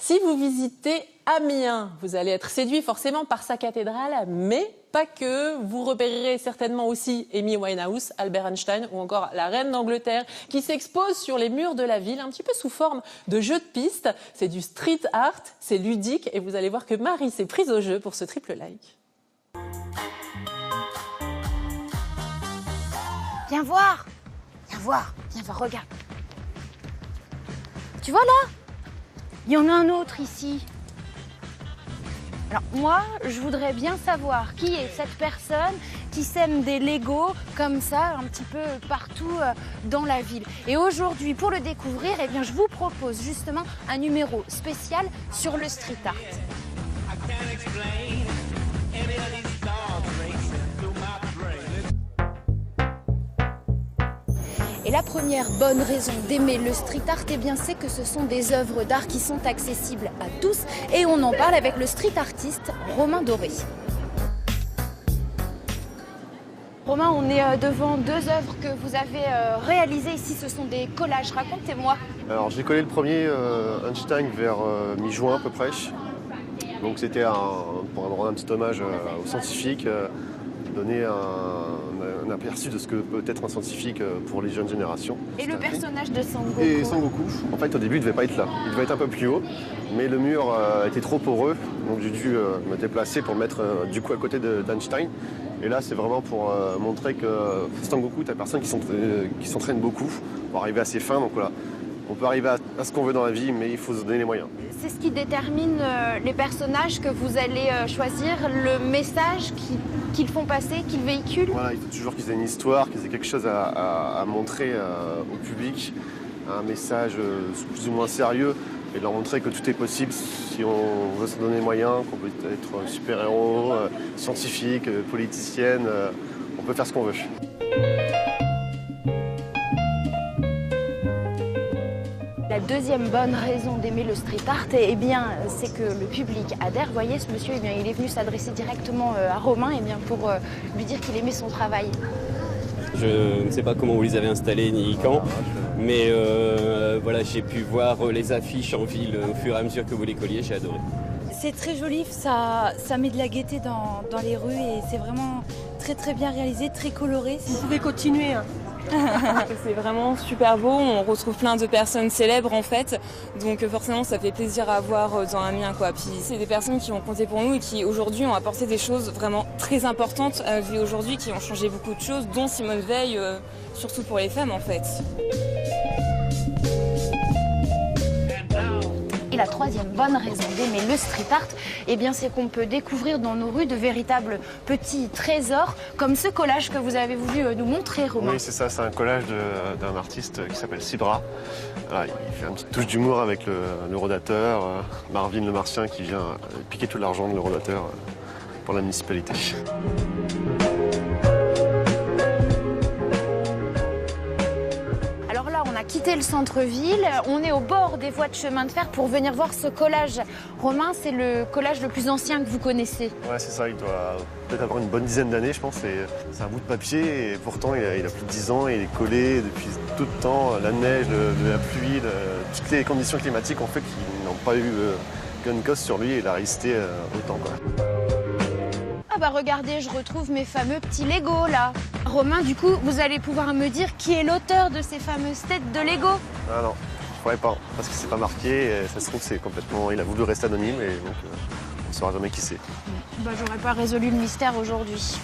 Si vous visitez Amiens, vous allez être séduit forcément par sa cathédrale, mais pas que. Vous repérerez certainement aussi Amy Winehouse, Albert Einstein ou encore la reine d'Angleterre qui s'expose sur les murs de la ville, un petit peu sous forme de jeu de piste. C'est du street art, c'est ludique et vous allez voir que Marie s'est prise au jeu pour ce triple like. Viens voir, regarde. Tu vois là? Il y en a un autre ici. Alors moi, je voudrais bien savoir qui est cette personne qui sème des Legos comme ça un petit peu partout dans la ville. Et aujourd'hui, pour le découvrir, eh bien, je vous propose justement un numéro spécial sur le street art. Et la première bonne raison d'aimer le street art, eh bien, c'est que ce sont des œuvres d'art qui sont accessibles à tous. Et on en parle avec le street artiste Romain Doré. Romain, on est devant deux œuvres que vous avez réalisées ici. Ce sont des collages. Racontez-moi. Alors j'ai collé le premier Einstein vers mi-juin à peu près. Donc c'était pour rendre un petit hommage aux scientifiques, donner un aperçu de ce que peut être un scientifique pour les jeunes générations. Et le personnage de Sangoku. Et Sangoku, en fait au début il ne devait pas être là, il devait être un peu plus haut, mais le mur était trop poreux, donc j'ai dû me déplacer pour le mettre du coup à côté d'Einstein. Et là c'est vraiment pour montrer que Sangoku, t'as personne qui s'entraîne beaucoup pour arriver à ses fins, donc voilà. On peut arriver à ce qu'on veut dans la vie, mais il faut se donner les moyens. C'est ce qui détermine les personnages que vous allez choisir, le message qu'ils font passer, qu'ils véhiculent. Voilà, il faut toujours qu'ils aient une histoire, qu'ils aient quelque chose à montrer au public, un message plus ou moins sérieux, et leur montrer que tout est possible si on veut se donner les moyens, qu'on peut être super-héros, scientifique, politicienne, on peut faire ce qu'on veut. La deuxième bonne raison d'aimer le street art, eh bien, c'est que le public adhère. Vous voyez, ce monsieur, eh bien, il est venu s'adresser directement à Romain eh bien, pour lui dire qu'il aimait son travail. Je ne sais pas comment vous les avez installés ni quand, mais voilà, j'ai pu voir les affiches en ville au fur et à mesure que vous les colliez, j'ai adoré. C'est très joli, ça met de la gaieté dans les rues et c'est vraiment très bien réalisé, très coloré. Vous pouvez continuer. C'est vraiment super beau, on retrouve plein de personnes célèbres en fait, donc forcément ça fait plaisir à voir dans Amiens quoi. Puis c'est des personnes qui ont compté pour nous et qui aujourd'hui ont apporté des choses vraiment très importantes à notre vie aujourd'hui, qui ont changé beaucoup de choses, dont Simone Veil, surtout pour les femmes en fait. Et la troisième bonne raison d'aimer le street art, eh bien, c'est qu'on peut découvrir dans nos rues de véritables petits trésors, comme ce collage que vous avez voulu nous montrer, Romain. Oui, c'est ça, c'est un collage d'un artiste qui s'appelle Sibra. Voilà, il fait une petite touche d'humour avec le rodateur, Marvin le Martien qui vient piquer tout l'argent de le rodateur pour la municipalité. On a quitté le centre-ville, on est au bord des voies de chemin de fer pour venir voir ce collage. Romain, c'est le collage le plus ancien que vous connaissez. Ouais, c'est ça, il doit peut-être avoir une bonne dizaine d'années, je pense. C'est un bout de papier et pourtant il a plus de 10 ans et il est collé depuis tout le temps. La neige, la pluie, toutes les conditions climatiques ont fait qu'ils n'ont pas eu qu'une gosse sur lui et il a résisté autant, quoi. Ah bah regardez, je retrouve mes fameux petits Legos là. Romain, du coup, vous allez pouvoir me dire qui est l'auteur de ces fameuses têtes de Lego. Ah non, je pourrais pas, parce que c'est pas marqué, et ça se trouve c'est complètement... Il a voulu rester anonyme et donc on ne saura jamais qui c'est. Bah j'aurais pas résolu le mystère aujourd'hui.